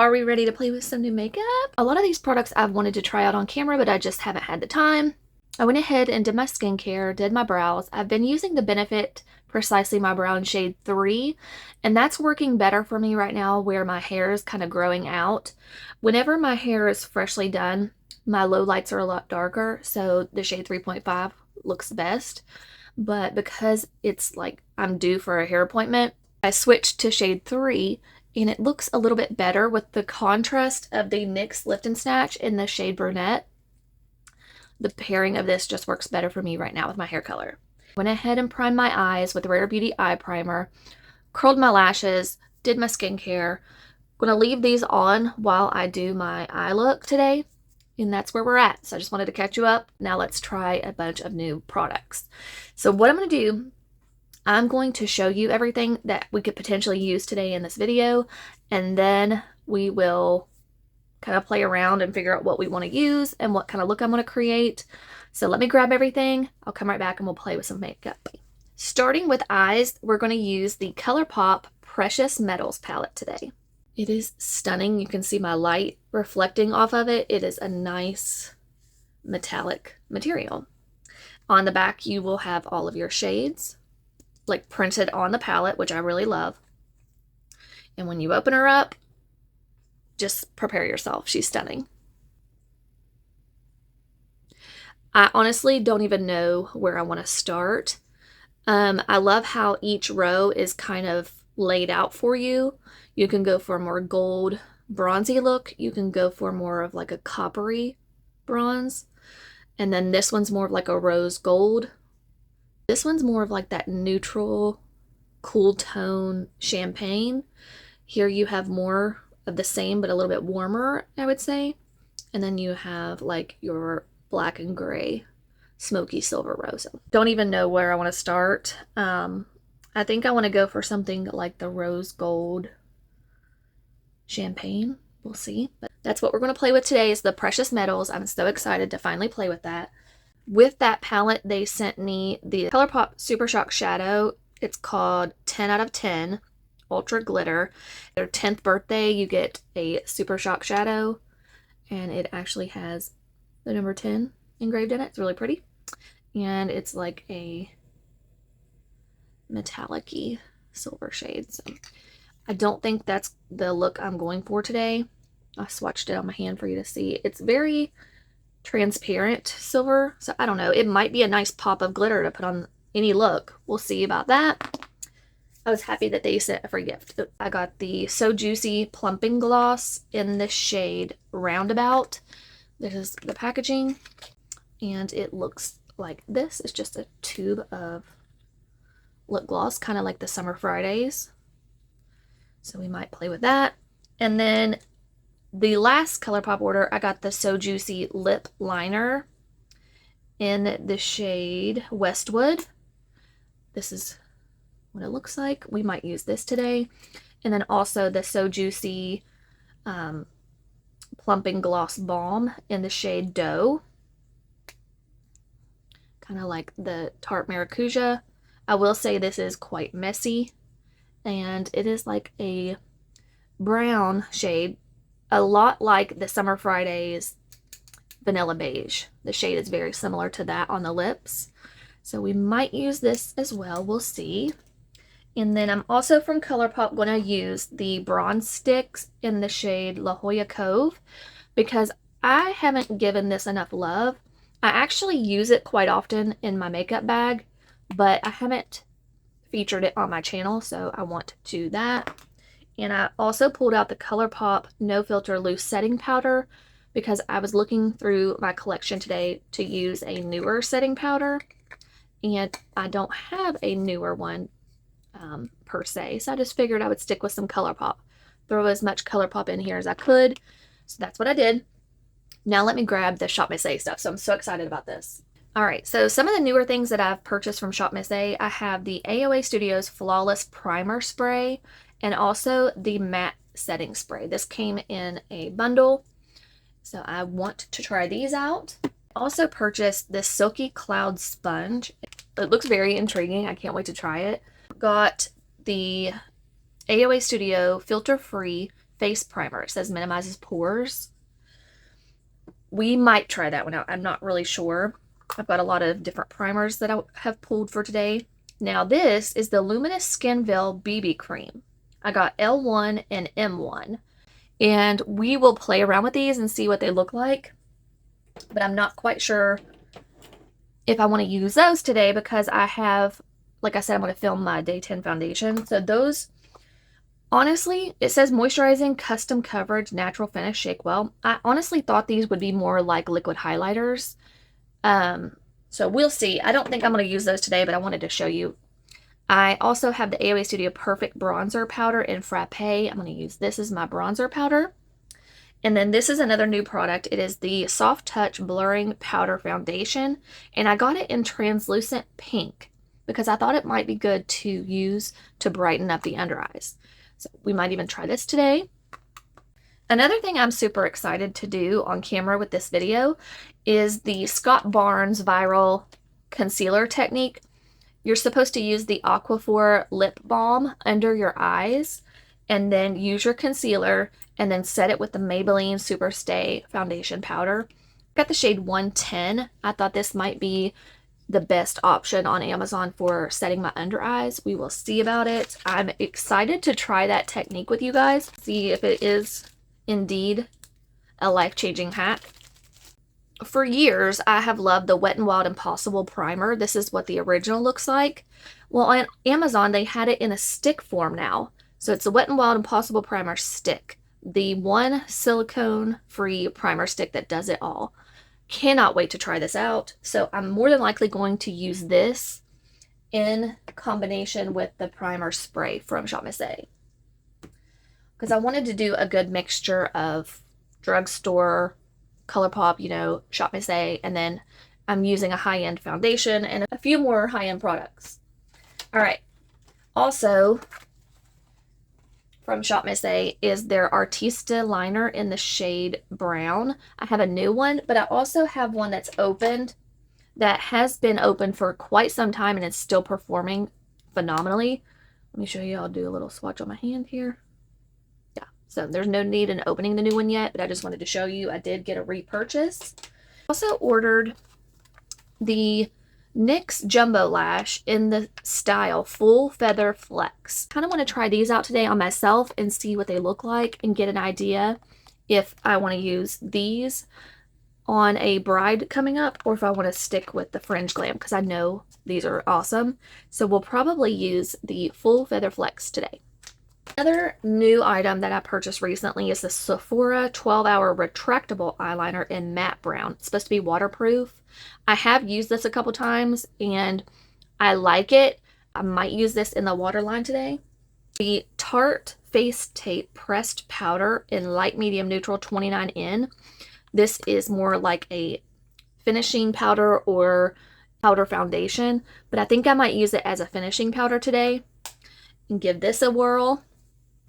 Are we ready to play with some new makeup? A lot of these products I've wanted to try out on camera, but I just haven't had the time. I went ahead and did my skincare, did my brows. I've been using the Benefit Precisely My Brow in shade 3, and that's working better for me right now where my hair is kind of growing out. Whenever my hair is freshly done, my low lights are a lot darker, so the shade 3.5 looks best. But because it's like I'm due for a hair appointment, I switched to shade 3, and it looks a little bit better with the contrast of the NYX Lift and Snatch in the shade Brunette. The pairing of this just works better for me right now with my hair color. Went ahead and primed my eyes with Rare Beauty Eye Primer, curled my lashes, did my skincare. I'm going to leave these on while I do my eye look today, and that's where we're at. So I just wanted to catch you up. Now let's try a bunch of new products. So what I'm going to do, I'm going to show you everything that we could potentially use today in this video, and then we will kind of play around and figure out what we want to use and what kind of look I'm going to create. So let me grab everything. I'll come right back and we'll play with some makeup. Starting with eyes, we're going to use the ColourPop Precious Metals palette today. It is stunning. You can see my light reflecting off of it. It is a nice metallic material. On the back, you will have all of your shades like printed on the palette, which I really love. And when you open her up, just prepare yourself. She's stunning. I honestly don't even know where I want to start. I love how each row is kind of laid out for you. You can go for a more gold, bronzy look. You can go for more of like a coppery bronze. And then this one's more of like a rose gold. This one's more of like that neutral, cool tone champagne. Here you have more of the same, but a little bit warmer, I would say. And then you have like your black and gray smoky silver rose. Don't even know where I want to start. I think I want to go for something like the rose gold champagne. We'll see. But that's what we're going to play with today is the Precious Metals. I'm so excited to finally play with that. With that palette, they sent me the ColourPop Super Shock Shadow. It's called 10 out of 10 Ultra Glitter. Their 10th birthday, you get a Super Shock Shadow, and it actually has the number 10 engraved in it. It's really pretty. And it's like a metallic-y silver shade. So I don't think that's the look I'm going for today. I swatched it on my hand for you to see. It's very transparent silver, so I don't know. It might be a nice pop of glitter to put on any look. We'll see about that. I was happy that they sent a free gift. I got the So Juicy Plumping Gloss in the shade Roundabout. This is the packaging, and it looks like this. It's just a tube of lip gloss, kind of like the Summer Fridays. So we might play with that. And then the last ColourPop order, I got the So Juicy Lip Liner in the shade Westwood. This is what it looks like. We might use this today. And then also the So Juicy Plumping Gloss Balm in the shade Dough. Kind of like the Tarte Maracuja. I will say this is quite messy. And it is like a brown shade. A lot like the Summer Fridays Vanilla Beige. The shade is very similar to that on the lips. So we might use this as well. We'll see. And then I'm also from ColourPop going to use the Bronze Sticks in the shade La Jolla Cove because I haven't given this enough love. I actually use it quite often in my makeup bag, but I haven't featured it on my channel, so I want to do that. And I also pulled out the ColourPop No Filter Loose Setting Powder because I was looking through my collection today to use a newer setting powder, and I don't have a newer one per se, so I just figured I would stick with some ColourPop. Throw as much ColourPop in here as I could, so that's what I did. Now let me grab the Shop Miss A stuff, so I'm so excited about this. Alright, so some of the newer things that I've purchased from Shop Miss A, I have the AOA Studios Flawless Primer Spray and also the Matte Setting Spray. This came in a bundle, so I want to try these out. Also purchased this Silky Cloud Sponge. It looks very intriguing. I can't wait to try it. Got the AOA Studio Filter Free face primer. It says minimizes pores. We might try that one out. I'm not really sure. I've got a lot of different primers that I have pulled for today. Now this is the Luminous Skin Veil BB Cream. I got L1 and M1. And we will play around with these and see what they look like. But I'm not quite sure if I want to use those today because I have, like I said, I'm going to film my Day 10 foundation. So those, honestly, it says moisturizing, custom coverage, natural finish, shake well. I honestly thought these would be more like liquid highlighters. So we'll see. I don't think I'm going to use those today, but I wanted to show you. I also have the AOA Studio Perfect Bronzer Powder in Frappe. I'm going to use this as my bronzer powder. And then this is another new product. It is the Soft Touch Blurring Powder Foundation. And I got it in translucent pink because I thought it might be good to use to brighten up the under eyes. So we might even try this today. Another thing I'm super excited to do on camera with this video is the Scott Barnes Viral Concealer Technique. You're supposed to use the Aquaphor Lip Balm under your eyes and then use your concealer and then set it with the Maybelline Superstay Foundation Powder. Got the shade 110. I thought this might be the best option on Amazon for setting my under eyes. We will see about it. I'm excited to try that technique with you guys. See if it is indeed a life-changing hack. For years, I have loved the Wet n Wild Impossible Primer. This is what the original looks like. Well, on Amazon, they had it in a stick form now. So it's the Wet n Wild Impossible Primer stick. The one silicone-free primer stick that does it all. Cannot wait to try this out. So I'm more than likely going to use this in combination with the primer spray from Shop Miss A. Because I wanted to do a good mixture of drugstore, ColourPop, you know, Shop Miss A, and then I'm using a high-end foundation and a few more high-end products. All right. Also, from Shop Miss A is their Artista liner in the shade brown. I have a new one, but I also have one that's opened that has been open for quite some time and it's still performing phenomenally. Let me show you. I'll do a little swatch on my hand here. So there's no need in opening the new one yet, but I just wanted to show you I did get a repurchase. Also ordered the NYX Jumbo Lash in the style Full Feather Flex. Kind of want to try these out today on myself and see what they look like and get an idea if I want to use these on a bride coming up or if I want to stick with the Fringe Glam because I know these are awesome. So we'll probably use the Full Feather Flex today. Another new item that I purchased recently is the Sephora 12-Hour Retractable Eyeliner in Matte Brown. It's supposed to be waterproof. I have used this a couple times and I like it. I might use this in the waterline today. The Tarte Face Tape Pressed Powder in Light Medium Neutral 29N. This is more like a finishing powder or powder foundation, but I think I might use it as a finishing powder today and give this a whirl.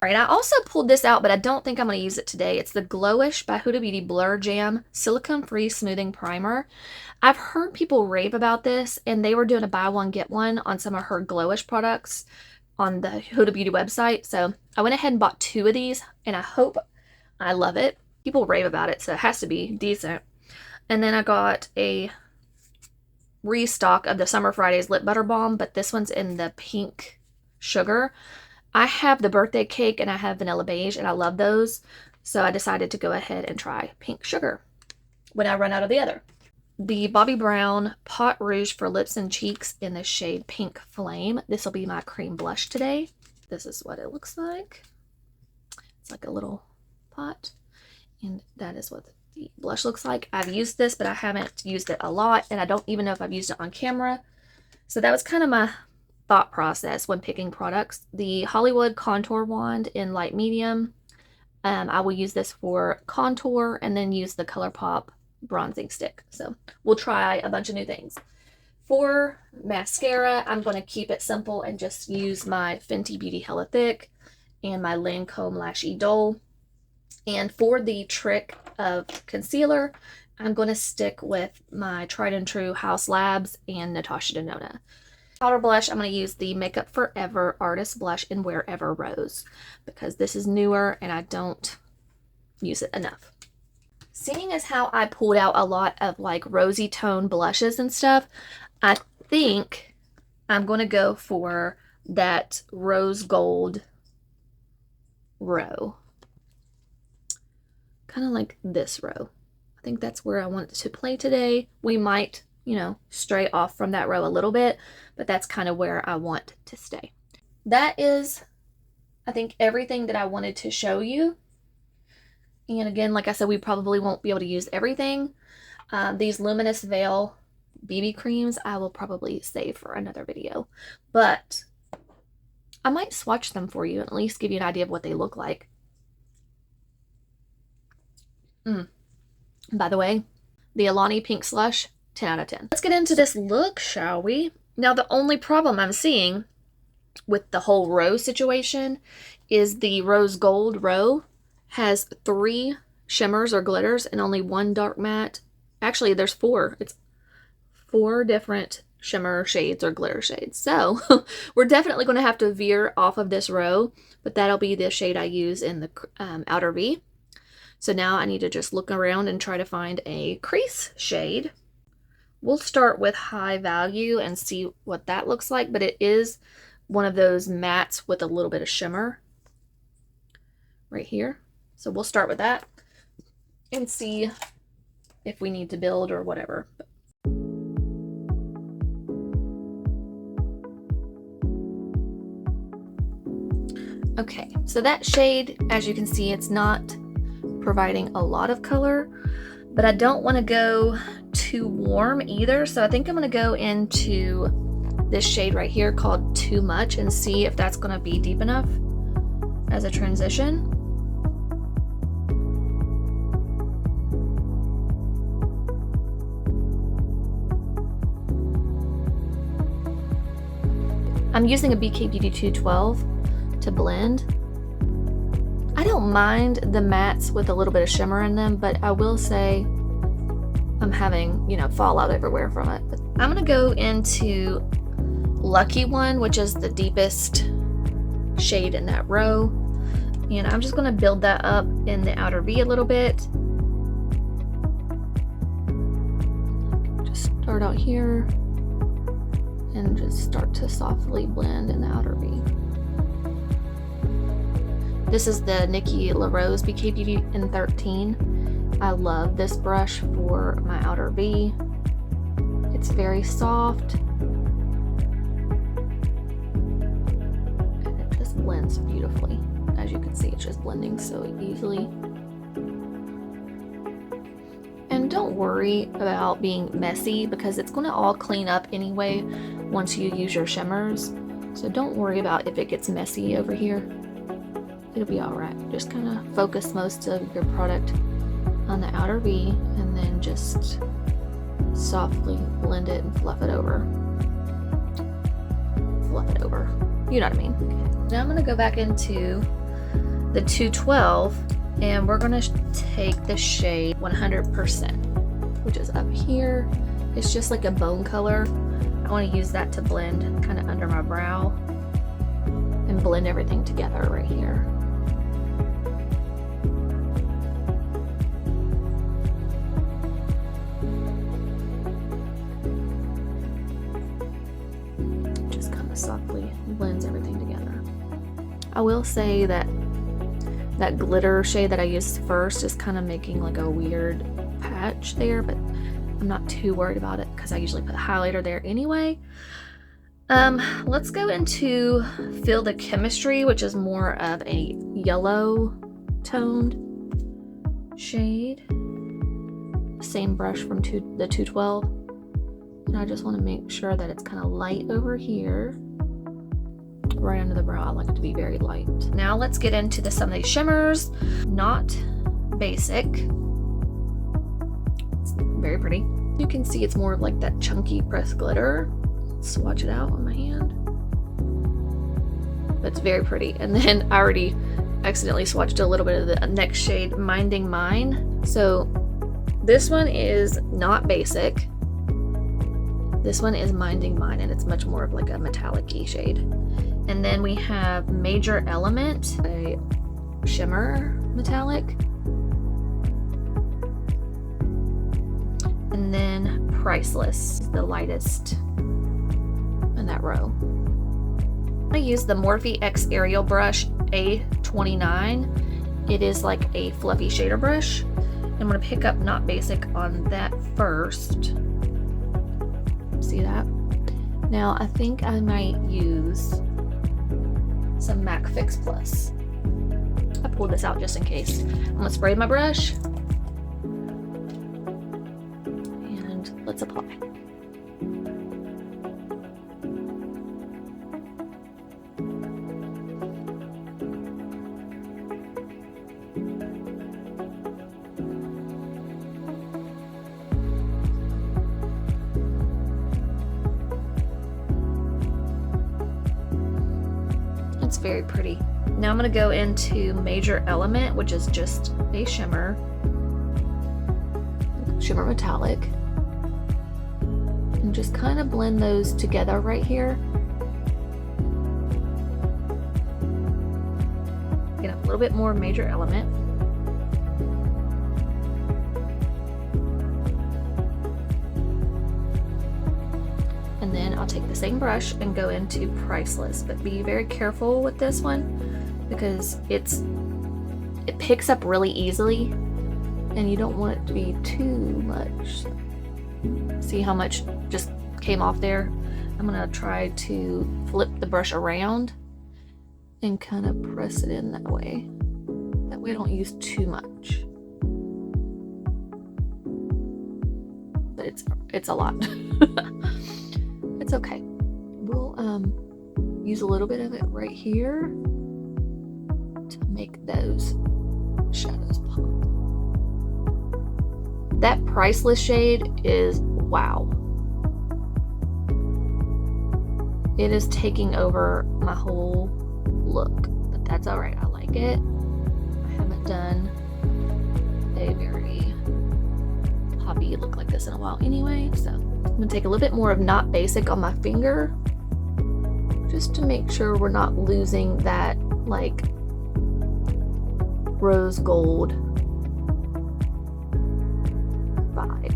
All right, I also pulled this out, but I don't think I'm going to use it today. It's the Glowish by Huda Beauty Blur Jam Silicone-Free Smoothing Primer. I've heard people rave about this, and they were doing a buy one, get one on some of her Glowish products on the Huda Beauty website. So I went ahead and bought 2 of these, and I hope I love it. People rave about it, so it has to be decent. And then I got a restock of the Summer Fridays Lip Butter Balm, but this one's in the pink sugar. I have the birthday cake and I have vanilla beige and I love those. So I decided to go ahead and try pink sugar when I run out of the other. The Bobbi Brown Pot Rouge for Lips and Cheeks in the shade Pink Flame. This will be my cream blush today. This is what it looks like. It's like a little pot. And that is what the blush looks like. I've used this, but I haven't used it a lot. And I don't even know if I've used it on camera. So that was kind of my thought process when picking products. The Hollywood Contour Wand in light medium. I will use this for contour and then use the ColourPop bronzing stick. So we'll try a bunch of new things. For mascara, I'm going to keep it simple and just use my Fenty Beauty Hella Thick and my Lancome Lash Idole. And for the trick of concealer, I'm going to stick with my tried and true Haus Labs and Natasha Denona. Powder blush, I'm going to use the Makeup Forever Artist Blush in Wherever Rose because this is newer and I don't use it enough. Seeing as how I pulled out a lot of like rosy tone blushes and stuff, I think I'm going to go for that rose gold row. Kind of like this row. I think that's where I want it to play today. We might, you know, stray off from that row a little bit, but that's kind of where I want to stay. That is, I think, everything that I wanted to show you. And again, like I said, we probably won't be able to use everything. These Luminous Veil BB creams, I will probably save for another video. But I might swatch them for you and at least give you an idea of what they look like. By the way, the Alani Pink Slush, 10 out of 10. Let's get into this look, shall we? Now, the only problem I'm seeing with the whole row situation is the rose gold row has 3 shimmers or glitters and only 1 dark matte. Actually, there's 4. It's 4 different shimmer shades or glitter shades. So we're definitely going to have to veer off of this row, but that'll be the shade I use in the outer V. So now I need to just look around and try to find a crease shade. We'll start with High Value and see what that looks like, but it is one of those mattes with a little bit of shimmer right here. So we'll start with that and see if we need to build or whatever. Okay, so that shade, as you can see, it's not providing a lot of color, but I don't want to go too warm either. So I think I'm going to go into this shade right here called Too Much and see if that's going to be deep enough as a transition. I'm using a BK Beauty 212 to blend. I don't mind the mattes with a little bit of shimmer in them, but I will say I'm having, you know, fallout everywhere from it. But I'm gonna go into Lucky One, which is the deepest shade in that row. And I'm just gonna build that up in the outer V a little bit. Just start out here and just start to softly blend in the outer V. This is the Nikki LaRose BK Beauty in 13. I love this brush for my outer V. It's very soft. And it just blends beautifully. As you can see, it's just blending so easily. And don't worry about being messy because it's going to all clean up anyway once you use your shimmers. So don't worry about if it gets messy over here. It'll be alright. Just kind of focus most of your product on the outer V and then just softly blend it and fluff it over. Fluff it over. You know what I mean. Okay. Now I'm going to go back into the 212 and we're going to take the shade 100%, which is up here. It's just like a bone color. I want to use that to blend kind of under my brow and blend everything together right here. Softly blends everything together. I will say that that glitter shade that I used first is kind of making like a weird patch there, but I'm not too worried about it because I usually put a highlighter there anyway. Let's go into Feel the Chemistry, which is more of a yellow toned shade. Same brush from the 212. And I just want to make sure that it's kind of light over here. Right under the brow, I like it to be very light. Now let's get into some of these shimmers. Not basic. It's very pretty. You can see it's more of like that chunky pressed glitter. Swatch it out on my hand. But it's very pretty. And then I already accidentally swatched a little bit of the next shade, Minding Mine. So this one is not basic. This one is Minding Mine, and it's much more of like a metallic-y shade. And then we have Major Element, a shimmer metallic. And then Priceless, the lightest in that row. I use the Morphe X Aerial Brush A29. It is like a fluffy shader brush. I'm going to pick up Not Basic on that first. See that? Now I think I might use some MAC Fix Plus. I pulled this out just in case. I'm going to spray my brush. And let's apply. It's very pretty. Now I'm going to go into Major Element, which is just a shimmer metallic, and just kind of blend those together right here. Get a little bit more Major Element. And then I'll take the same brush and go into Priceless, but be very careful with this one because it picks up really easily and you don't want it to be too much. See how much just came off there? I'm gonna try to flip the brush around and kind of press it in that way. That way I don't use too much. But it's a lot. It's okay. We'll use a little bit of it right here to make those shadows pop. That Priceless shade is wow. It is taking over my whole look, but that's all right. I like it. I haven't done a very poppy look like this in a while anyway, so I'm gonna take a little bit more of Not Basic on my finger just to make sure we're not losing that like rose gold vibe,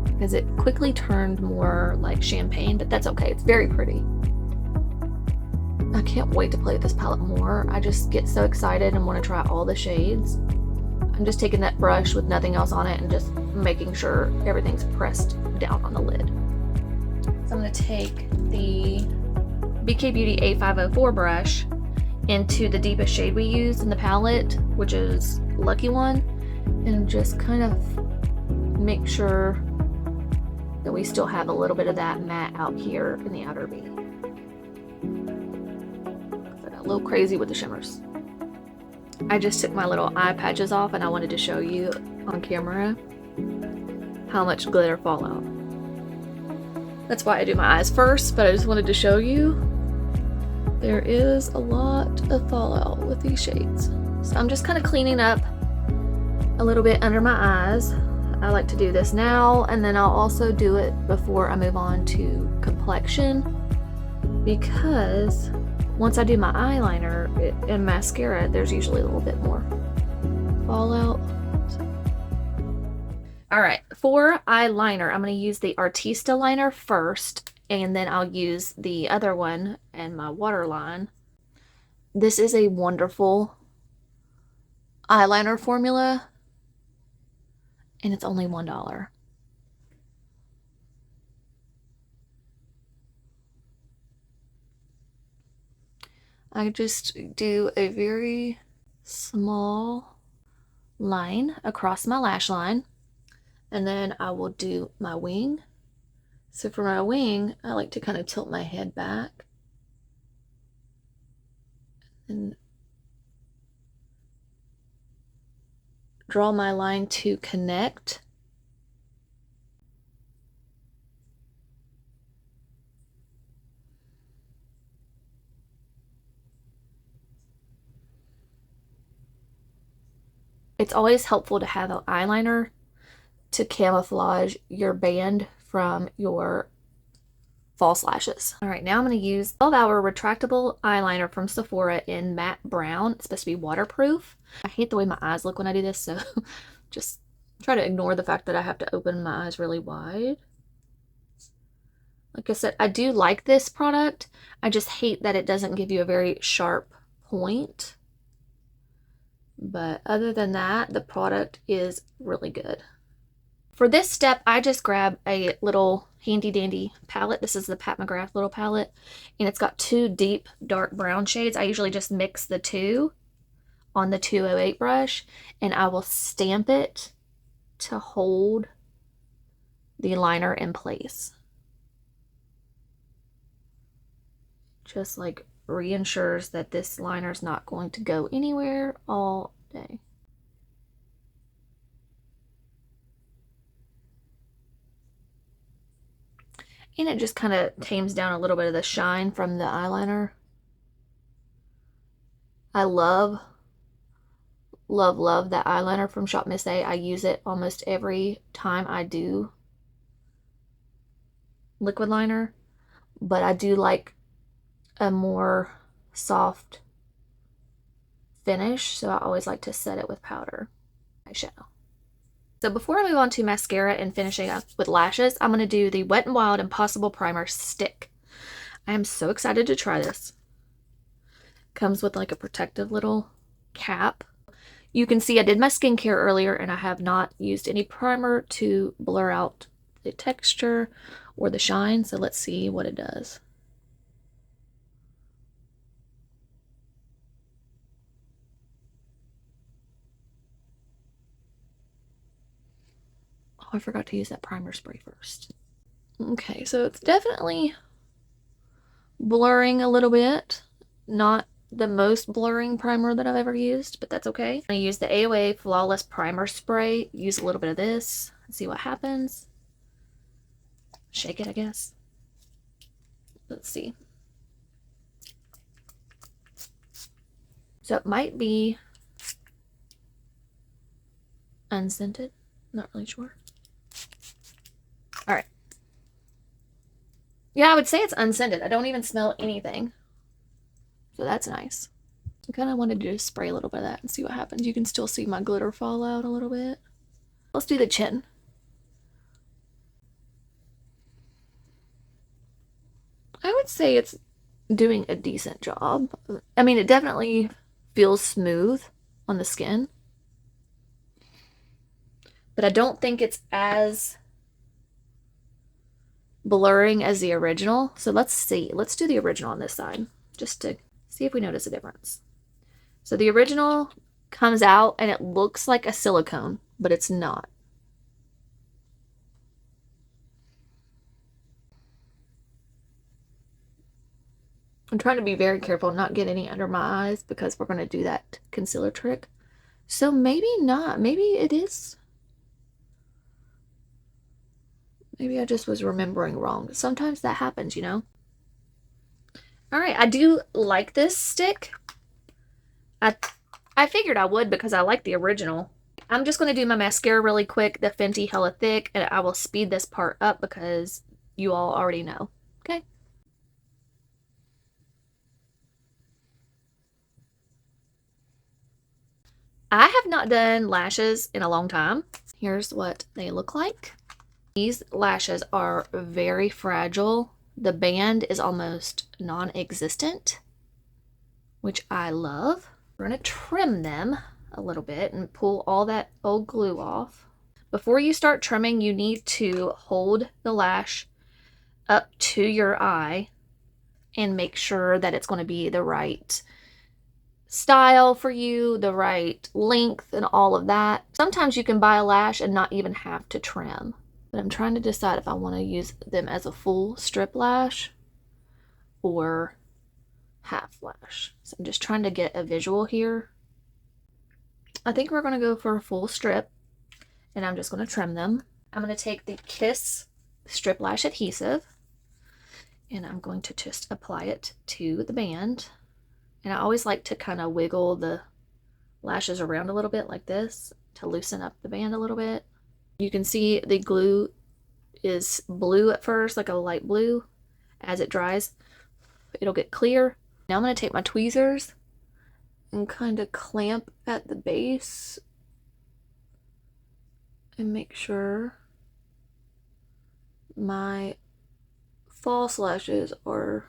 because it quickly turned more like champagne, but that's okay. It's very pretty. I can't wait to play with this palette more. I just get so excited and want to try all the shades. I'm just taking that brush with nothing else on it and just making sure everything's pressed down on the lid. So I'm going to take the BK Beauty A504 brush into the deepest shade we used in the palette, which is Lucky One, and just kind of make sure that we still have a little bit of that matte out here in the outer V. I got a little crazy with the shimmers. I just took my little eye patches off and I wanted to show you on camera how much glitter fallout. That's why I do my eyes first, but I just wanted to show you there is a lot of fallout with these shades. So I'm just kind of cleaning up a little bit under my eyes. I like to do this now, and then I'll also do it before I move on to complexion, because once I do my eyeliner and mascara, there's usually a little bit more fallout. All right, for eyeliner, I'm going to use the Artista liner first, and then I'll use the other one and my waterline. This is a wonderful eyeliner formula, and it's only $1. I just do a very small line across my lash line, and then I will do my wing. So for my wing, I like to kind of tilt my head back and draw my line to connect. It's always helpful to have an eyeliner to camouflage your band from your false lashes. All right, now I'm going to use 12-hour retractable eyeliner from Sephora in matte brown. It's supposed to be waterproof. I hate the way my eyes look when I do this, so just try to ignore the fact that I have to open my eyes really wide. Like I said, I do like this product. I just hate that it doesn't give you a very sharp point. But other than that, the product is really good. For this step, I just grab a little handy dandy palette. This is the Pat McGrath little palette, and it's got 2 deep dark brown shades. I usually just mix the 2 on the 208 brush, and I will stamp it to hold the liner in place. Just like reassures that this liner is not going to go anywhere all day. And it just kind of tames down a little bit of the shine from the eyeliner. I love that eyeliner from Shop Miss A. I use it almost every time I do liquid liner, but I do like a more soft finish, so I always like to set it with powder eyeshadow. So before I move on to mascara and finishing up with lashes, I'm going to do the Wet n Wild Impossible Primer Stick. I am so excited to try this. Comes with like a protective little cap. You can see I did my skincare earlier, and I have not used any primer to blur out the texture or the shine, so let's see what it does. Oh, I forgot to use that primer spray first. Okay, so it's definitely blurring a little bit. Not the most blurring primer that I've ever used, but that's okay. I'm going to use the AOA Flawless Primer Spray. Use a little bit of this and see what happens. Shake it, I guess. Let's see. So it might be unscented. Not really sure. All right. Yeah, I would say it's unscented. I don't even smell anything. So that's nice. I kind of wanted to just spray a little bit of that and see what happens. You can still see my glitter fall out a little bit. Let's do the chin. I would say it's doing a decent job. I mean, it definitely feels smooth on the skin, but I don't think it's as blurring as the original. So let's see. Let's do the original on this side just to see if we notice a difference. So the original comes out and it looks like a silicone, but it's not. I'm trying to be very careful not get any under my eyes because we're going to do that concealer trick. So maybe not. Maybe it is. Maybe I just was remembering wrong. Sometimes that happens, you know? All right, I do like this stick. I figured I would because I like the original. I'm just going to do my mascara really quick, the Fenty Hella Thick, and I will speed this part up because you all already know. Okay. I have not done lashes in a long time. Here's what they look like. These lashes are very fragile. The band is almost non-existent, which I love. We're going to trim them a little bit and pull all that old glue off. Before you start trimming, you need to hold the lash up to your eye and make sure that it's going to be the right style for you, the right length and all of that. Sometimes you can buy a lash and not even have to trim. But I'm trying to decide if I want to use them as a full strip lash or half lash. So I'm just trying to get a visual here. I think we're going to go for a full strip, and I'm just going to trim them. I'm going to take the Kiss strip lash adhesive, and I'm going to just apply it to the band. And I always like to kind of wiggle the lashes around a little bit like this to loosen up the band a little bit. You can see the glue is blue at first, like a light blue, as it dries, it'll get clear. Now I'm going to take my tweezers and kind of clamp at the base and make sure my false lashes are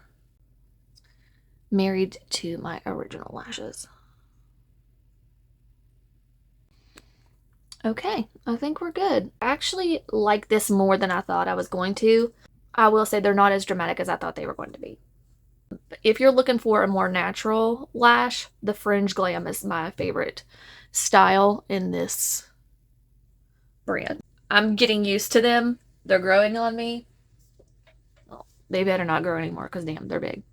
married to my original lashes. Okay, I think we're good. I actually like this more than I thought I was going to. I will say they're not as dramatic as I thought they were going to be. If you're looking for a more natural lash, the Fringe Glam is my favorite style in this brand. I'm getting used to them. They're growing on me. Well, they better not grow anymore because damn, they're big.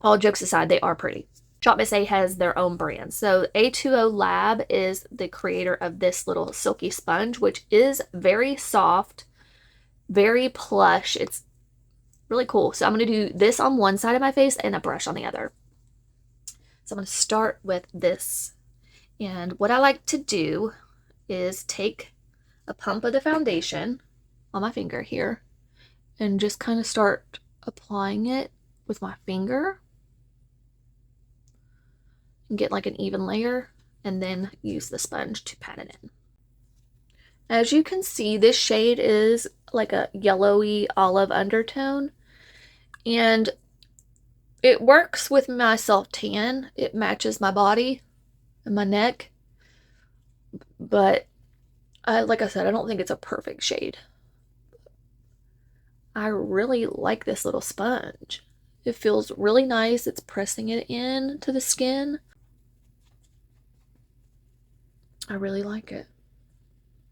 All jokes aside, they are pretty. Shop Miss A has their own brand. So A2O Lab is the creator of this little silky sponge, which is very soft, very plush. It's really cool. So I'm going to do this on one side of my face and a brush on the other. So I'm going to start with this. And what I like to do is take a pump of the foundation on my finger here and just kind of start applying it with my finger and get like an even layer, and then use the sponge to pat it in. As you can see, this shade is like a yellowy olive undertone, and it works with my self tan. It matches my body and my neck, but like I said, I don't think it's a perfect shade. I really like this little sponge. It feels really nice. It's pressing it in to the skin. I really like it.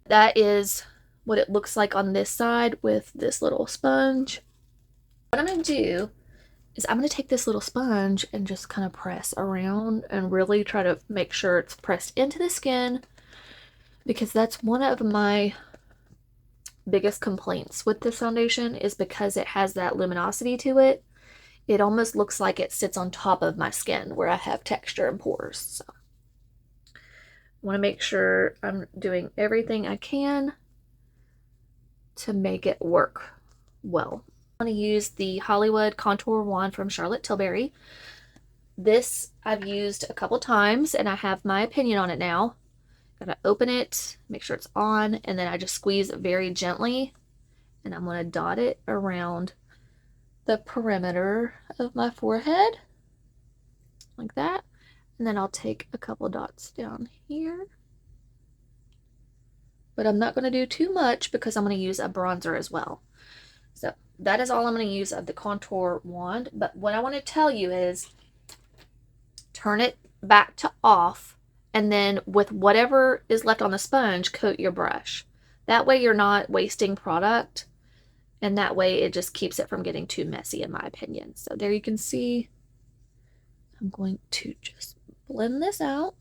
That is what it looks like on this side with this little sponge. What I'm going to do is I'm going to take this little sponge and just kind of press around and really try to make sure it's pressed into the skin, because that's one of my biggest complaints with this foundation, is because it has that luminosity to it. It almost looks like it sits on top of my skin where I have texture and pores. So I want to make sure I'm doing everything I can to make it work well. I'm going to use the Hollywood Contour Wand from Charlotte Tilbury. This I've used a couple times and I have my opinion on it now. Gotta open it, make sure it's on, and then I just squeeze very gently, and I'm going to dot it around the perimeter of my forehead like that. And then I'll take a couple dots down here. But I'm not going to do too much because I'm going to use a bronzer as well. So that is all I'm going to use of the contour wand. But what I want to tell you is turn it back to off, and then with whatever is left on the sponge, coat your brush. That way you're not wasting product, and that way it just keeps it from getting too messy, in my opinion. So there you can see, I'm going to just blend this out.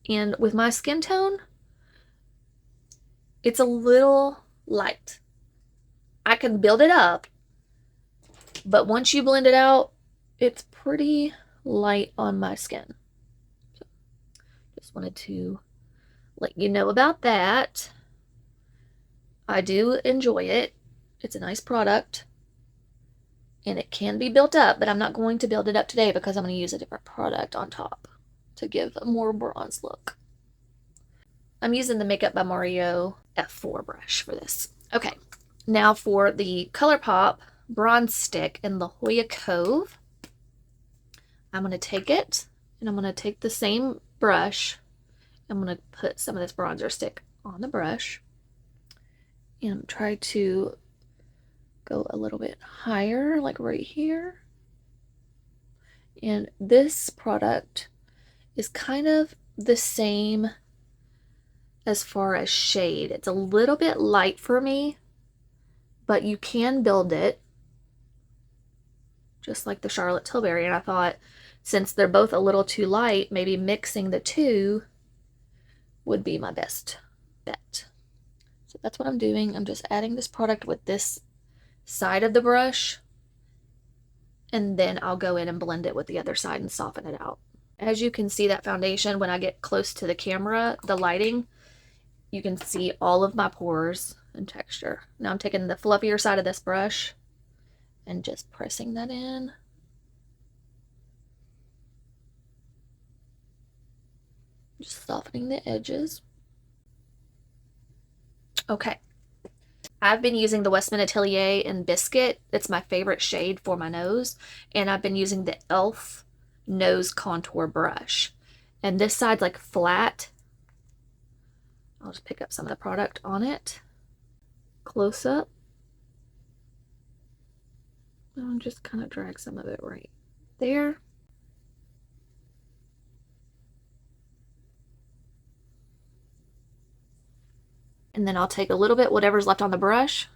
And with my skin tone, it's a little light. I can build it up, but once you blend it out, it's pretty light on my skin. So just wanted to let you know about that. I do enjoy it. It's a nice product, and it can be built up, but I'm not going to build it up today because I'm going to use a different product on top to give a more bronze look. I'm using the Makeup by Mario F4 brush for this. Okay, now for the ColourPop bronze stick in La Jolla Cove. I'm going to take it, and I'm going to take the same brush. I'm going to put some of this bronzer stick on the brush and try to go a little bit higher, like right here. And this product is kind of the same as far as shade. It's a little bit light for me, but you can build it just like the Charlotte Tilbury. And I thought, since they're both a little too light, maybe mixing the two would be my best bet. So that's what I'm doing. I'm just adding this product with this side of the brush, and then I'll go in and blend it with the other side and soften it out. As you can see, that foundation, when I get close to the camera, the lighting, you can see all of my pores and texture. Now I'm taking the fluffier side of this brush and just pressing that in. Just softening the edges. Okay. I've been using the Westman Atelier in Biscuit. It's my favorite shade for my nose. And I've been using the e.l.f. nose contour brush. And this side's like flat. I'll just pick up some of the product on it. Close up. And just kind of drag some of it right there. And then I'll take a little bit, whatever's left on the brush,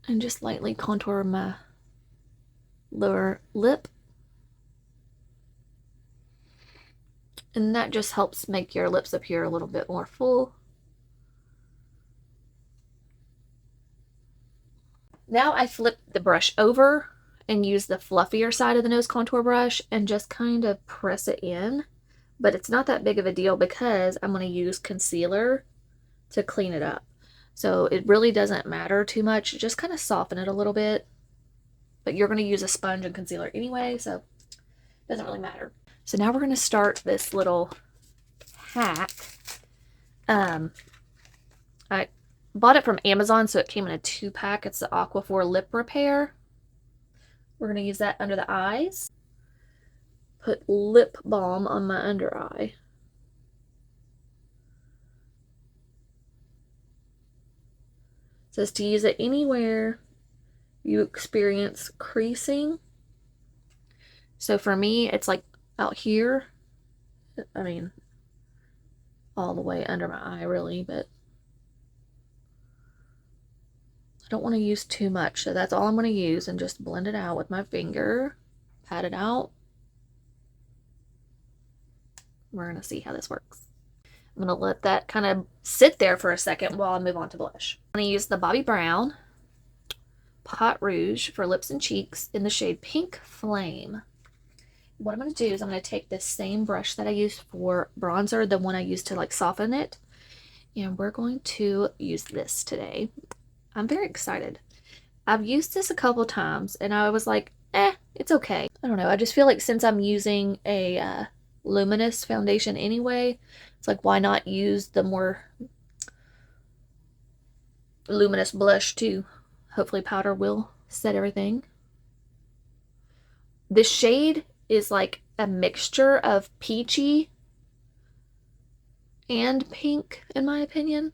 and just lightly contour my lower lip. And that just helps make your lips appear a little bit more full. Now I flip the brush over and use the fluffier side of the nose contour brush and just kind of press it in. But it's not that big of a deal because I'm going to use concealer to clean it up. So it really doesn't matter too much. Just kind of soften it a little bit. But you're going to use a sponge and concealer anyway, so it doesn't really matter. So now we're going to start this little hack. I bought it from Amazon, so it came in a 2-pack. It's the Aquaphor Lip Repair. We're going to use that under the eyes. Put lip balm on my under eye. It says to use it anywhere you experience creasing. So for me, it's like out here. I mean, all the way under my eye, really, but I don't want to use too much. So that's all I'm going to use, and just blend it out with my finger. Pat it out. We're going to see how this works. I'm going to let that kind of sit there for a second while I move on to blush. I'm going to use the Bobbi Brown Pot Rouge for lips and cheeks in the shade Pink Flame. What I'm going to do is I'm going to take this same brush that I used for bronzer, the one I used to like soften it, and we're going to use this today. I'm very excited. I've used this a couple times and I was like, it's okay. I don't know. I just feel like since I'm using a luminous foundation anyway, it's like, why not use the more luminous blush too? Hopefully powder will set everything. This shade is like a mixture of peachy and pink, in my opinion.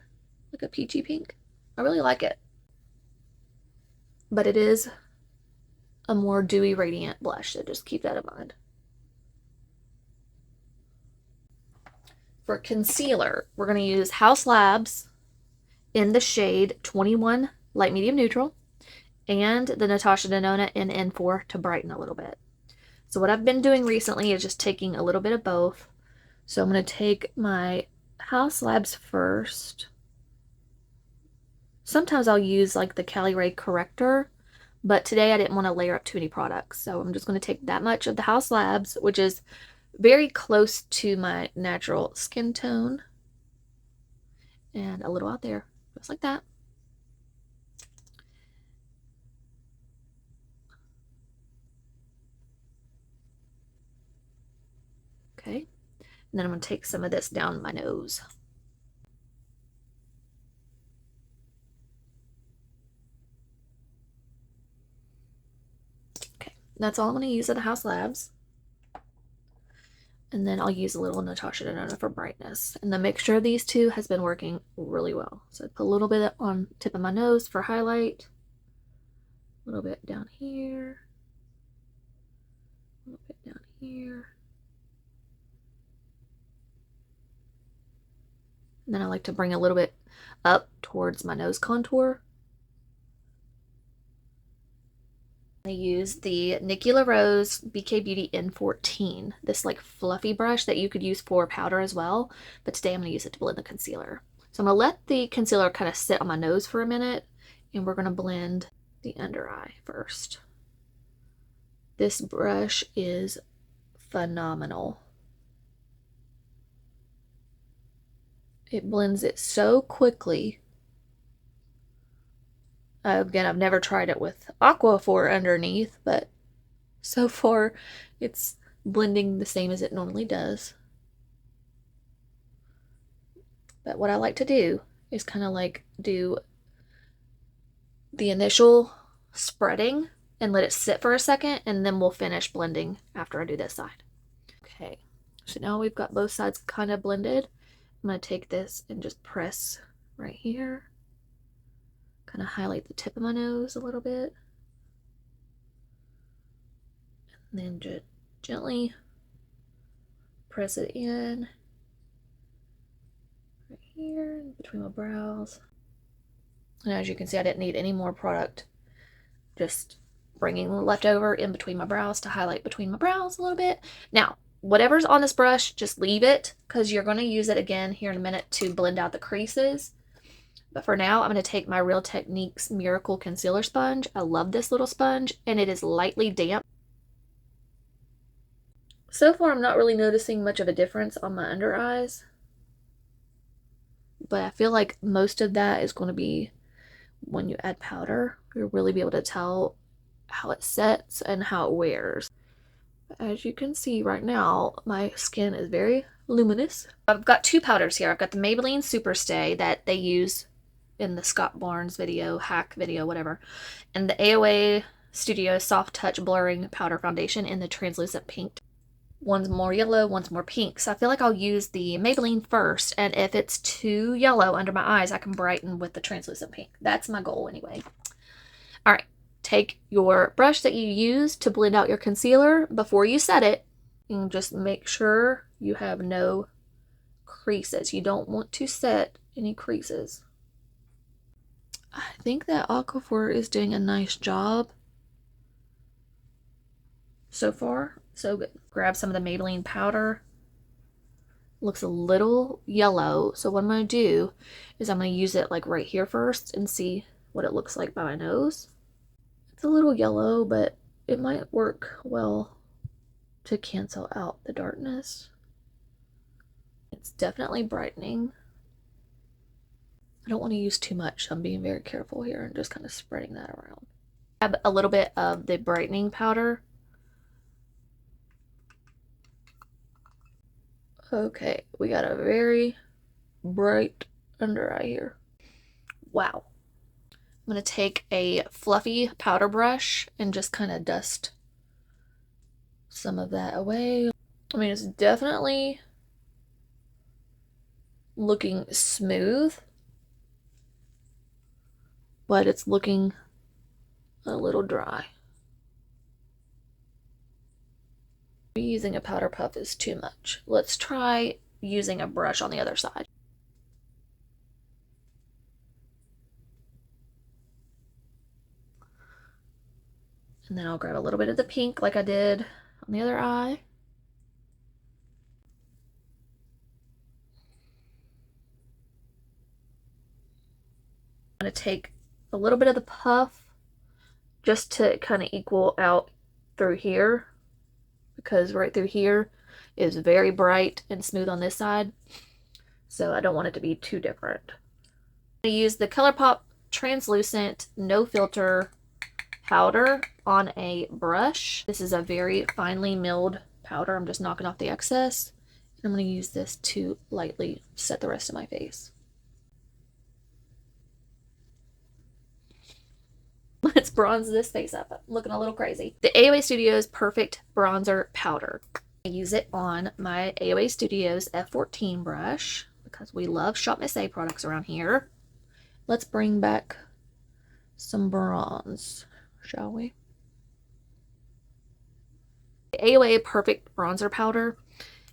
Like a peachy pink. I really like it. But it is a more dewy, radiant blush, so just keep that in mind. For concealer, we're going to use Haus Labs in the shade 21 Light Medium Neutral and the Natasha Denona in N4 to brighten a little bit. So what I've been doing recently is just taking a little bit of both. So I'm going to take my Haus Labs first. Sometimes I'll use like the Cali Ray corrector, but today I didn't want to layer up too many products. So I'm just going to take that much of the Haus Labs, which is very close to my natural skin tone, and a little out there, just like that. Okay, and then I'm going to take some of this down my nose. Okay, that's all I'm going to use of the Haus Labs. And then I'll use a little Natasha Denona for brightness. And the mixture of these two has been working really well. So I put a little bit on the tip of my nose for highlight. A little bit down here. A little bit down here. And then I like to bring a little bit up towards my nose contour. I use the Nikki LaRose BK Beauty N14, this like fluffy brush that you could use for powder as well, but today I'm going to use it to blend the concealer. So I'm going to let the concealer kind of sit on my nose for a minute, and we're going to blend the under eye first. This brush is phenomenal. It blends it so quickly. Again, I've never tried it with Aquaphor underneath, but so far it's blending the same as it normally does. But what I like to do is kind of like do the initial spreading and let it sit for a second, and then we'll finish blending after I do this side. Okay, so now we've got both sides kind of blended. I'm going to take this and just press right here. Kind of highlight the tip of my nose a little bit. And then just gently press it in. Right here, between my brows. And as you can see, I didn't need any more product. Just bringing the leftover in between my brows to highlight between my brows a little bit. Now, whatever's on this brush, just leave it, because you're going to use it again here in a minute to blend out the creases. But for now, I'm going to take my Real Techniques Miracle Concealer Sponge. I love this little sponge, and it is lightly damp. So far, I'm not really noticing much of a difference on my under eyes. But I feel like most of that is going to be when you add powder. You'll really be able to tell how it sets and how it wears. As you can see right now, my skin is very luminous. I've got two powders here. I've got the Maybelline Superstay that they use in the Scott Barnes video, hack video, whatever, and the AOA Studio Soft Touch Blurring Powder Foundation in the translucent pink. One's more yellow, one's more pink. So I feel like I'll use the Maybelline first, and if it's too yellow under my eyes, I can brighten with the translucent pink. That's my goal anyway. All right, take your brush that you use to blend out your concealer before you set it, and just make sure you have no creases. You don't want to set any creases. I think that Aquaphor is doing a nice job so far. So good. Grab some of the Maybelline powder. Looks a little yellow. So what I'm going to do is I'm going to use it like right here first and see what it looks like by my nose. It's a little yellow, but it might work well to cancel out the darkness. It's definitely brightening. I don't want to use too much, so I'm being very careful here and just kind of spreading that around. Grab a little bit of the brightening powder. Okay, we got a very bright under eye here. Wow. I'm going to take a fluffy powder brush and just kind of dust some of that away. I mean, it's definitely looking smooth, but it's looking a little dry. Using a powder puff is too much. Let's try using a brush on the other side. And then I'll grab a little bit of the pink like I did on the other eye. I'm going to take a little bit of the puff just to kind of equal out through here, because right through here is very bright and smooth on this side, so I don't want it to be too different. I'm going to use the ColourPop Translucent No Filter powder on a brush. This is a very finely milled powder. I'm just knocking off the excess, and I'm going to use this to lightly set the rest of my face. Let's bronze this face up. I'm looking a little crazy. The AOA Studios Perfect Bronzer Powder. I use it on my AOA Studios F14 brush because we love Shop Miss A products around here. Let's bring back some bronze, shall we? The AOA Perfect Bronzer Powder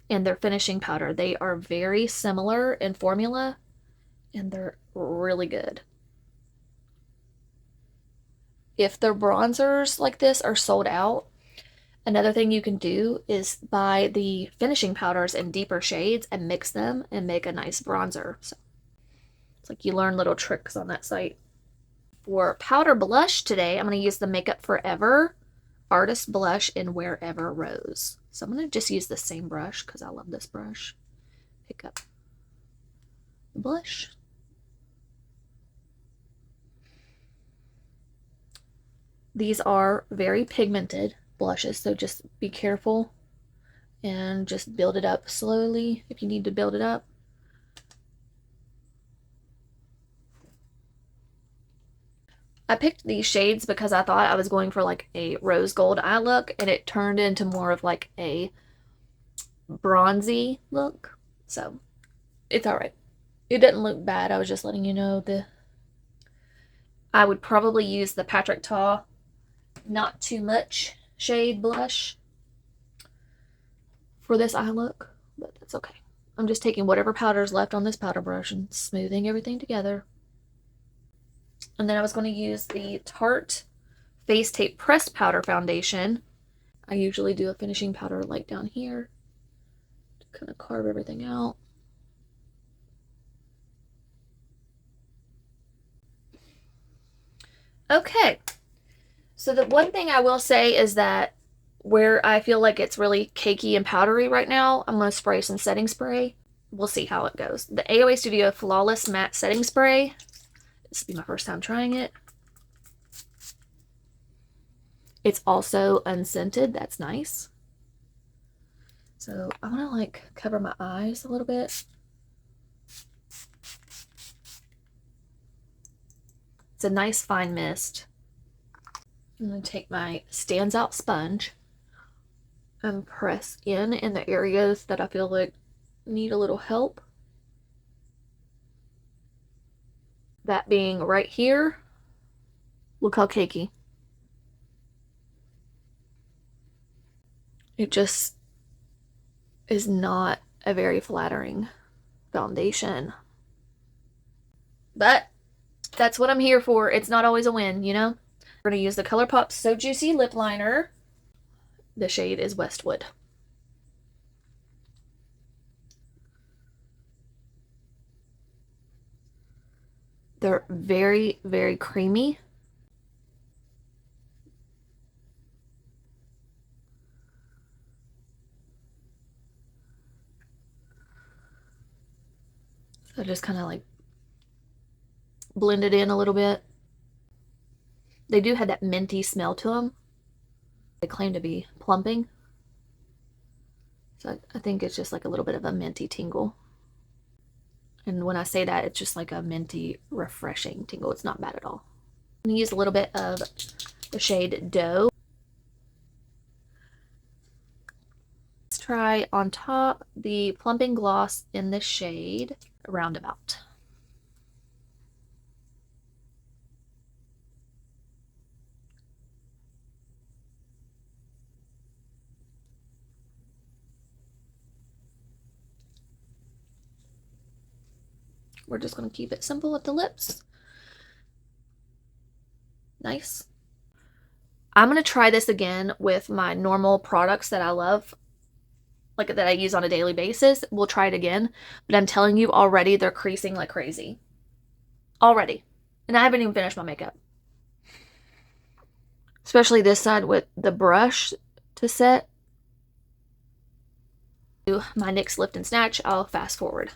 and their finishing powder, they are very similar in formula, and they're really good. If their bronzers like this are sold out, another thing you can do is buy the finishing powders in deeper shades and mix them and make a nice bronzer. So it's like you learn little tricks on that site. For powder blush today, I'm going to use the Makeup Forever Artist Blush in Wherever Rose. So I'm going to just use the same brush because I love this brush. Pick up the blush. These are very pigmented blushes, so just be careful and just build it up slowly if you need to build it up. I picked these shades because I thought I was going for like a rose gold eye look, and it turned into more of like a bronzy look. So it's all right. It didn't look bad. I was just letting you know I would probably use the Patrick Ta Not Too Much shade blush for this eye look, but that's okay. I'm just taking whatever powder is left on this powder brush and smoothing everything together. And then I was going to use the Tarte Face Tape Pressed Powder Foundation. I usually do a finishing powder like down here to kind of carve everything out. Okay, so the one thing I will say is that where I feel like it's really cakey and powdery right now, I'm going to spray some setting spray. We'll see how it goes. The AOA Studio Flawless Matte Setting Spray. This will be my first time trying it. It's also unscented. That's nice. So I want to like cover my eyes a little bit. It's a nice fine mist. I'm going to take my Stands Out sponge and press in the areas that I feel like need a little help. That being right here. Look how cakey. It just is not a very flattering foundation. But that's what I'm here for. It's not always a win, you know? We're going to use the ColourPop So Juicy Lip Liner. The shade is Westwood. They're very, very creamy. So just kind of like blend it in a little bit. They do have that minty smell to them. They claim to be plumping. So I think it's just like a little bit of a minty tingle. And when I say that, it's just like a minty, refreshing tingle. It's not bad at all. I'm going to use a little bit of the shade Dough. Let's try on top the Plumping Gloss in this shade Roundabout. We're just going to keep it simple at the lips. Nice. I'm going to try this again with my normal products that I love, like that I use on a daily basis. We'll try it again, but I'm telling you already, they're creasing like crazy. Already. And I haven't even finished my makeup. Especially this side with the brush to set. Do my NYX Lift and Snatch, I'll fast forward.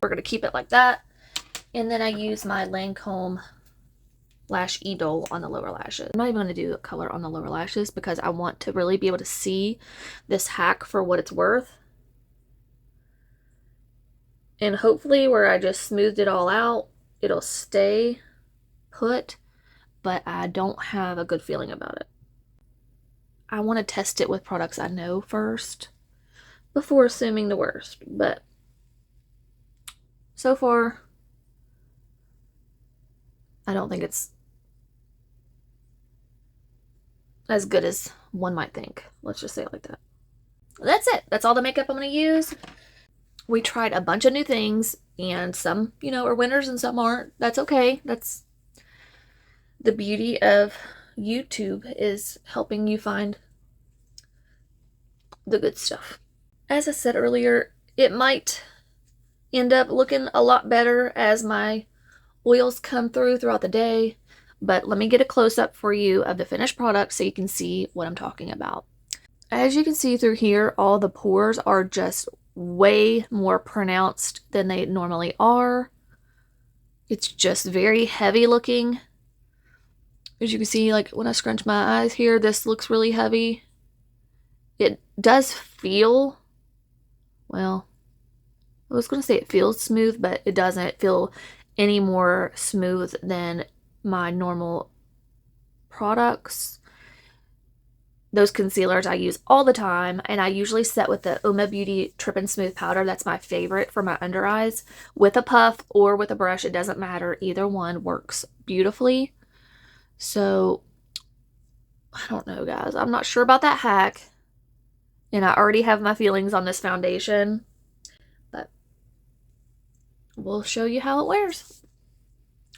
We're going to keep it like that. And then I use my Lancome Lash Idole on the lower lashes. I'm not even going to do a color on the lower lashes because I want to really be able to see this hack for what it's worth. And hopefully where I just smoothed it all out, it'll stay put, but I don't have a good feeling about it. I want to test it with products I know first before assuming the worst, but so far, I don't think it's as good as one might think. Let's just say it like that. That's it. That's all the makeup I'm going to use. We tried a bunch of new things, and some, you know, are winners and some aren't. That's okay. That's the beauty of YouTube, is helping you find the good stuff. As I said earlier, it might end up looking a lot better as my oils come throughout the day, but let me get a close-up for you of the finished product so you can see what I'm talking about. As you can see through here, all the pores are just way more pronounced than they normally are. It's just very heavy looking. As you can see, like when I scrunch my eyes here, this looks really heavy. It does feel, well, I was going to say it feels smooth, but it doesn't feel any more smooth than my normal products. Those concealers I use all the time, and I usually set with the Uma Beauty Trip and Smooth Powder. That's my favorite for my under eyes. With a puff or with a brush, it doesn't matter. Either one works beautifully. So, I don't know, guys. I'm not sure about that hack. And I already have my feelings on this foundation. But we'll show you how it wears.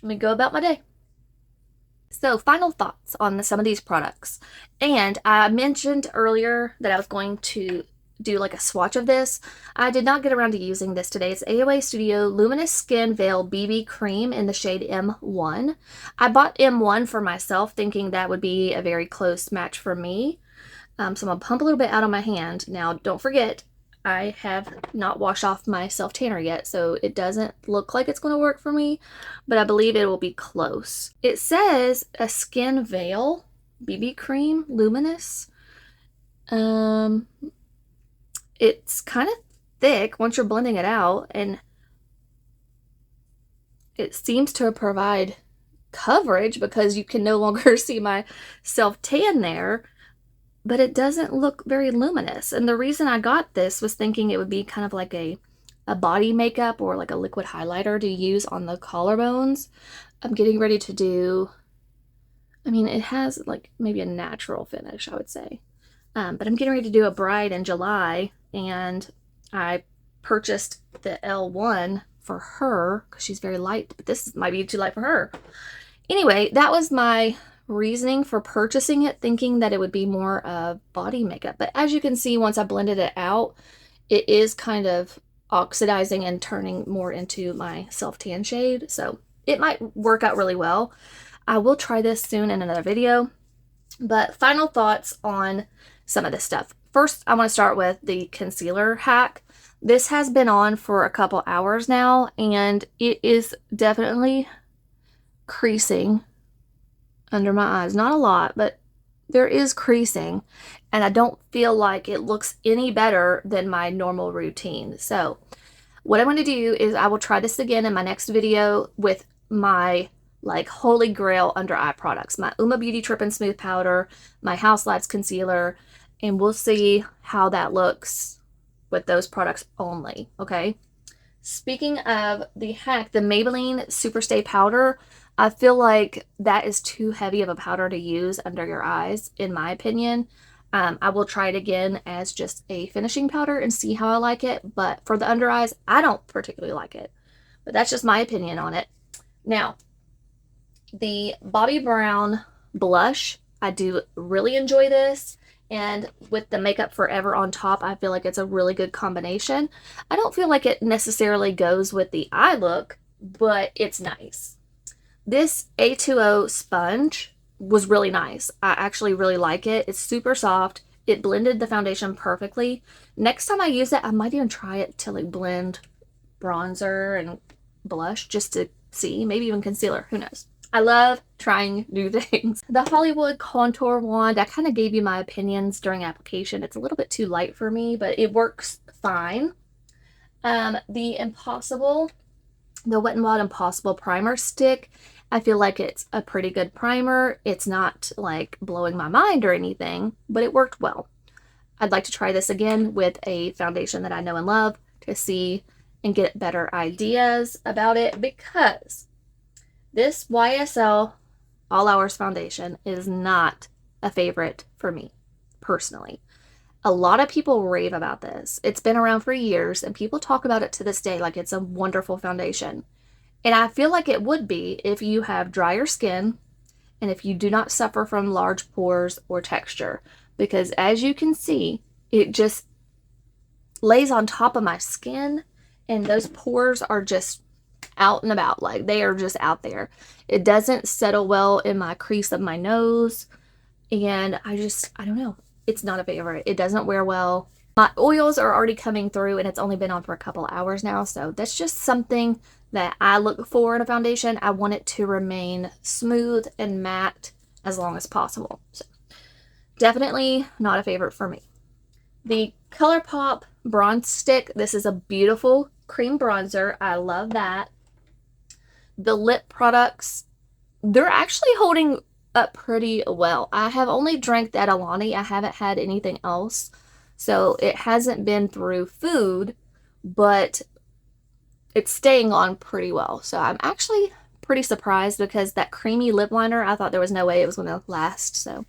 Let me go about my day. So, final thoughts on some of these products. And I mentioned earlier that I was going to do like a swatch of this. I did not get around to using this today. It's AOA Studio Luminous Skin Veil BB Cream in the shade M1. I bought M1 for myself thinking that would be a very close match for me. So I'm going to pump a little bit out on my hand. Now, don't forget, I have not washed off my self-tanner yet, so it doesn't look like it's going to work for me, but I believe it will be close. It says a skin veil BB cream, luminous. It's kind of thick once you're blending it out, and it seems to provide coverage because you can no longer see my self-tan there. But it doesn't look very luminous. And the reason I got this was thinking it would be kind of like a body makeup or like a liquid highlighter to use on the collarbones. I'm getting ready to do, I mean, it has like maybe a natural finish, I would say. But I'm getting ready to do a bride in July, and I purchased the L1 for her because she's very light, but this might be too light for her. Anyway, that was my reasoning for purchasing it, thinking that it would be more of body makeup. But as you can see, once I blended it out, it is kind of oxidizing and turning more into my self-tan shade. So it might work out really well. I will try this soon in another video. But final thoughts on some of this stuff. First, I want to start with the concealer hack. This has been on for a couple hours now, and it is definitely creasing under my eyes. Not a lot, but there is creasing, and I don't feel like it looks any better than my normal routine. So what I'm going to do is I will try this again in my next video with my like holy grail under eye products, my Uma Beauty Trip and Smooth Powder, my House Lights Concealer, and we'll see how that looks with those products only, okay? Speaking of the hack, the Maybelline Superstay Powder, I feel like that is too heavy of a powder to use under your eyes, in my opinion. I will try it again as just a finishing powder and see how I like it. But for the under eyes, I don't particularly like it. But that's just my opinion on it. Now, the Bobbi Brown blush, I do really enjoy this. And with the Makeup Forever on top, I feel like it's a really good combination. I don't feel like it necessarily goes with the eye look, but it's nice. This A2O sponge was really nice. I actually really like it. It's super soft. It blended the foundation perfectly. Next time I use it, I might even try it to like blend bronzer and blush just to see. Maybe even concealer. Who knows? I love trying new things. The Hollywood Contour Wand, I kind of gave you my opinions during application. It's a little bit too light for me, but it works fine. The Impossible, the Wet n Wild Impossible Primer Stick, I feel like it's a pretty good primer. It's not like blowing my mind or anything, but it worked well. I'd like to try this again with a foundation that I know and love to see and get better ideas about it, because this YSL All Hours foundation is not a favorite for me, personally. A lot of people rave about this. It's been around for years, and people talk about it to this day like it's a wonderful foundation. And I feel like it would be if you have drier skin and if you do not suffer from large pores or texture. Because as you can see, it just lays on top of my skin, and those pores are just out and about. Like, they are just out there. It doesn't settle well in my crease of my nose, and I don't know. It's not a favorite. It doesn't wear well. My oils are already coming through, and it's only been on for a couple hours now, so that's just something that I look for in a foundation. I want it to remain smooth and matte as long as possible. So definitely not a favorite for me. The ColourPop Bronze Stick. This is a beautiful cream bronzer. I love that. The lip products, they're actually holding up pretty well. I have only drank that Alani. I haven't had anything else. So it hasn't been through food, but it's staying on pretty well. So I'm actually pretty surprised because that creamy lip liner, I thought there was no way it was going to last. So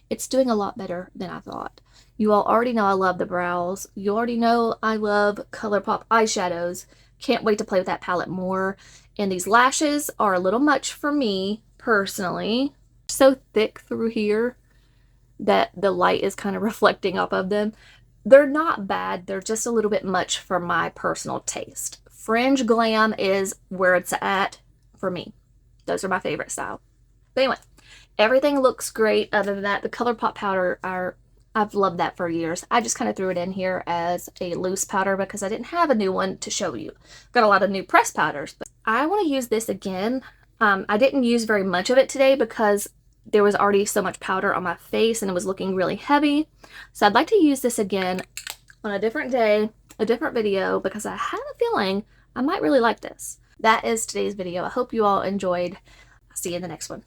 it's doing a lot better than I thought. You all already know I love the brows. You already know I love ColourPop eyeshadows. Can't wait to play with that palette more. And these lashes are a little much for me personally. So thick through here that the light is kind of reflecting off of them. They're not bad. They're just a little bit much for my personal taste. Fringe Glam is where it's at for me. Those are my favorite style. But anyway, everything looks great. Other than that, the ColourPop powder, I've loved that for years. I just kind of threw it in here as a loose powder because I didn't have a new one to show you. Got a lot of new pressed powders, but I want to use this again. I didn't use very much of it today because there was already so much powder on my face and it was looking really heavy. So I'd like to use this again on a different day, a different video, because I have a feeling I might really like this. That is today's video. I hope you all enjoyed. I'll see you in the next one.